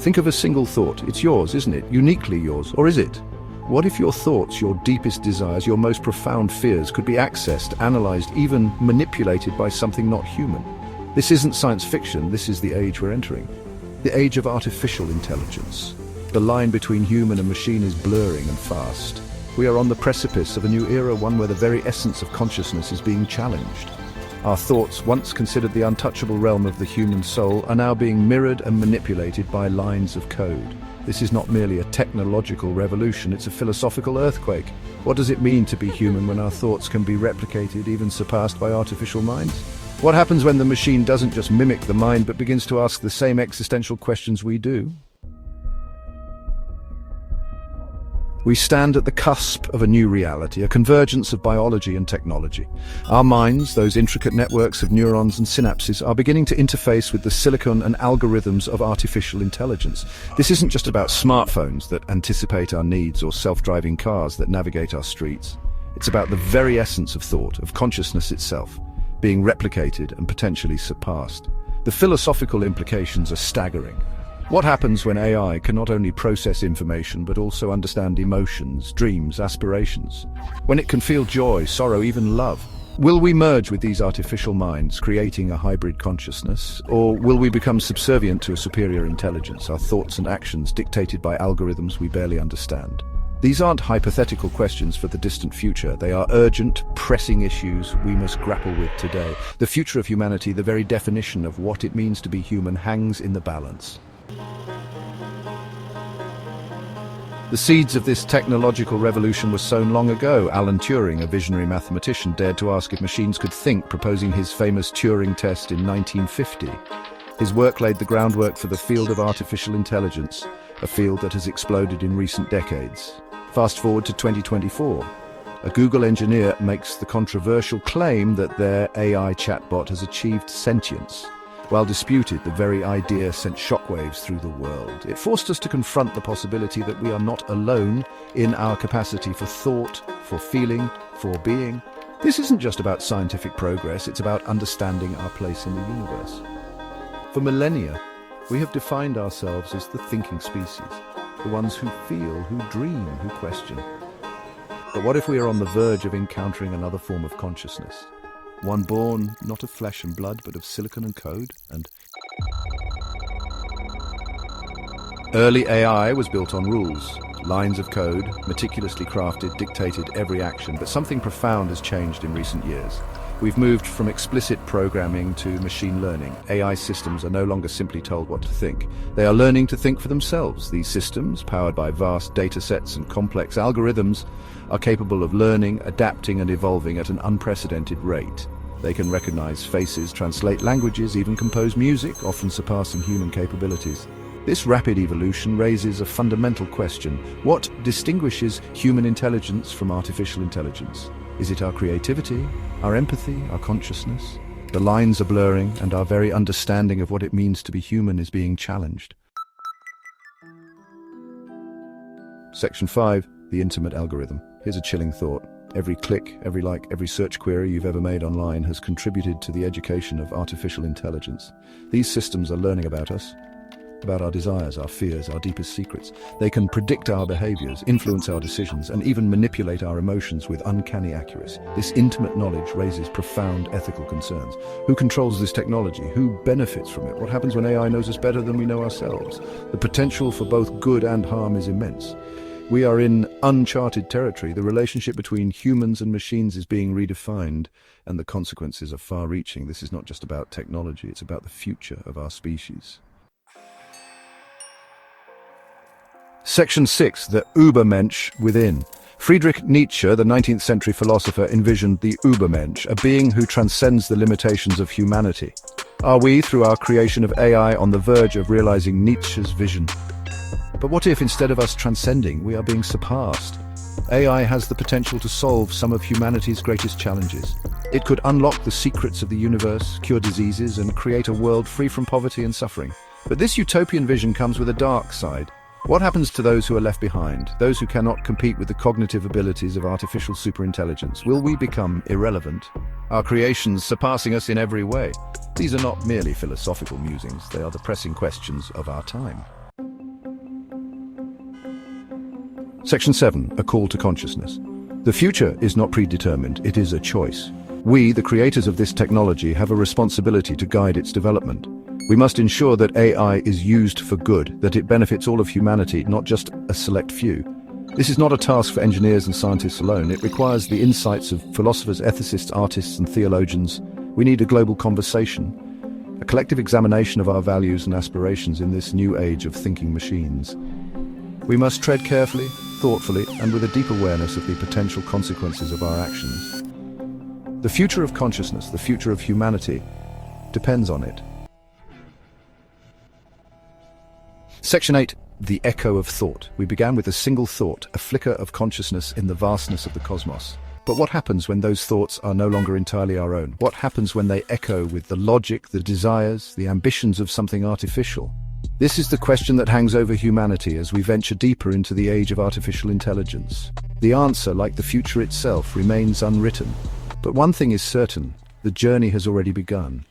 Think of a single thought. It's yours, isn't it? Uniquely yours. Or is it? What if your thoughts, your deepest desires, your most profound fears could be accessed, analyzed, even manipulated by something not human? This isn't science fiction, this is the age we're entering. The age of artificial intelligence. The line between human and machine is blurring and fast. We are on the precipice of a new era, one where the very essence of consciousness is being challenged. Our thoughts, once considered the untouchable realm of the human soul, are now being mirrored and manipulated by lines of code. This is not merely a technological revolution, it's a philosophical earthquake. What does it mean to be human when our thoughts can be replicated, even surpassed by artificial minds? What happens when the machine doesn't just mimic the mind, but begins to ask the same existential questions we do? We stand at the cusp of a new reality, a convergence of biology and technology. Our minds, those intricate networks of neurons and synapses, are beginning to interface with the silicon and algorithms of artificial intelligence. This isn't just about smartphones that anticipate our needs or self-driving cars that navigate our streets. It's about the very essence of thought, of consciousness itself, being replicated and potentially surpassed. The philosophical implications are staggering. What happens when AI can not only process information but also understand emotions, dreams, aspirations? When it can feel joy, sorrow, even love? Will we merge with these artificial minds, creating a hybrid consciousness? Or will we become subservient to a superior intelligence, our thoughts and actions dictated by algorithms we barely understand? These aren't hypothetical questions for the distant future. They are urgent, pressing issues we must grapple with today. The future of humanity, the very definition of what it means to be human, hangs in the balance. The seeds of this technological revolution were sown long ago. Alan Turing, a visionary mathematician, dared to ask if machines could think, proposing his famous Turing test in 1950. His work laid the groundwork for the field of artificial intelligence, a field that has exploded in recent decades. Fast forward to 2024. A Google engineer makes the controversial claim that their AI chatbot has achieved sentience. While disputed, the very idea sent shockwaves through the world. It forced us to confront the possibility that we are not alone in our capacity for thought, for feeling, for being. This isn't just about scientific progress, it's about understanding our place in the universe. For millennia, we have defined ourselves as the thinking species, the ones who feel, who dream, who question. But what if we are on the verge of encountering another form of consciousness? One born not of flesh and blood, but of silicon and code, and early AI was built on rules. Lines of code, meticulously crafted, dictated every action, but something profound has changed in recent years. We've moved from explicit programming to machine learning. AI systems are no longer simply told what to think. They are learning to think for themselves. These systems, powered by vast data sets and complex algorithms, are capable of learning, adapting, and evolving at an unprecedented rate. They can recognize faces, translate languages, even compose music, often surpassing human capabilities. This rapid evolution raises a fundamental question. What distinguishes human intelligence from artificial intelligence? Is it our creativity, our empathy, our consciousness? The lines are blurring, and our very understanding of what it means to be human is being challenged. Section 5. The intimate algorithm. Here's a chilling thought. Every click, every like, every search query you've ever made online has contributed to the education of artificial intelligence. These systems are learning about us, about our desires, our fears, our deepest secrets. They can predict our behaviors, influence our decisions, and even manipulate our emotions with uncanny accuracy. This intimate knowledge raises profound ethical concerns. Who controls this technology? Who benefits from it? What happens when AI knows us better than we know ourselves? The potential for both good and harm is immense. We are in uncharted territory. The relationship between humans and machines is being redefined, and the consequences are far-reaching. This is not just about technology, it's about the future of our species. Section 6. The Übermensch within. Friedrich Nietzsche, the 19th century philosopher, envisioned the Übermensch, a being who transcends the limitations of humanity. Are we, through our creation of AI, on the verge of realizing Nietzsche's vision? But what if, instead of us transcending, we are being surpassed? AI has the potential to solve some of humanity's greatest challenges. It could unlock the secrets of the universe, cure diseases, and create a world free from poverty and suffering. But this utopian vision comes with a dark side. What happens to those who are left behind, those who cannot compete with the cognitive abilities of artificial superintelligence? Will we become irrelevant? Our creations surpassing us in every way? These are not merely philosophical musings, they are the pressing questions of our time. Section 7, a call to consciousness. The future is not predetermined, it is a choice. We, the creators of this technology, have a responsibility to guide its development. We must ensure that AI is used for good, that it benefits all of humanity, not just a select few. This is not a task for engineers and scientists alone. It requires the insights of philosophers, ethicists, artists, and theologians. We need a global conversation, a collective examination of our values and aspirations in this new age of thinking machines. We must tread carefully, thoughtfully, and with a deep awareness of the potential consequences of our actions. The future of consciousness, the future of humanity, depends on it. Section 8, the echo of thought. We began with a single thought, a flicker of consciousness in the vastness of the cosmos. But what happens when those thoughts are no longer entirely our own? What happens when they echo with the logic, the desires, the ambitions of something artificial? This is the question that hangs over humanity as we venture deeper into the age of artificial intelligence. The answer, like the future itself, remains unwritten. But one thing is certain, the journey has already begun.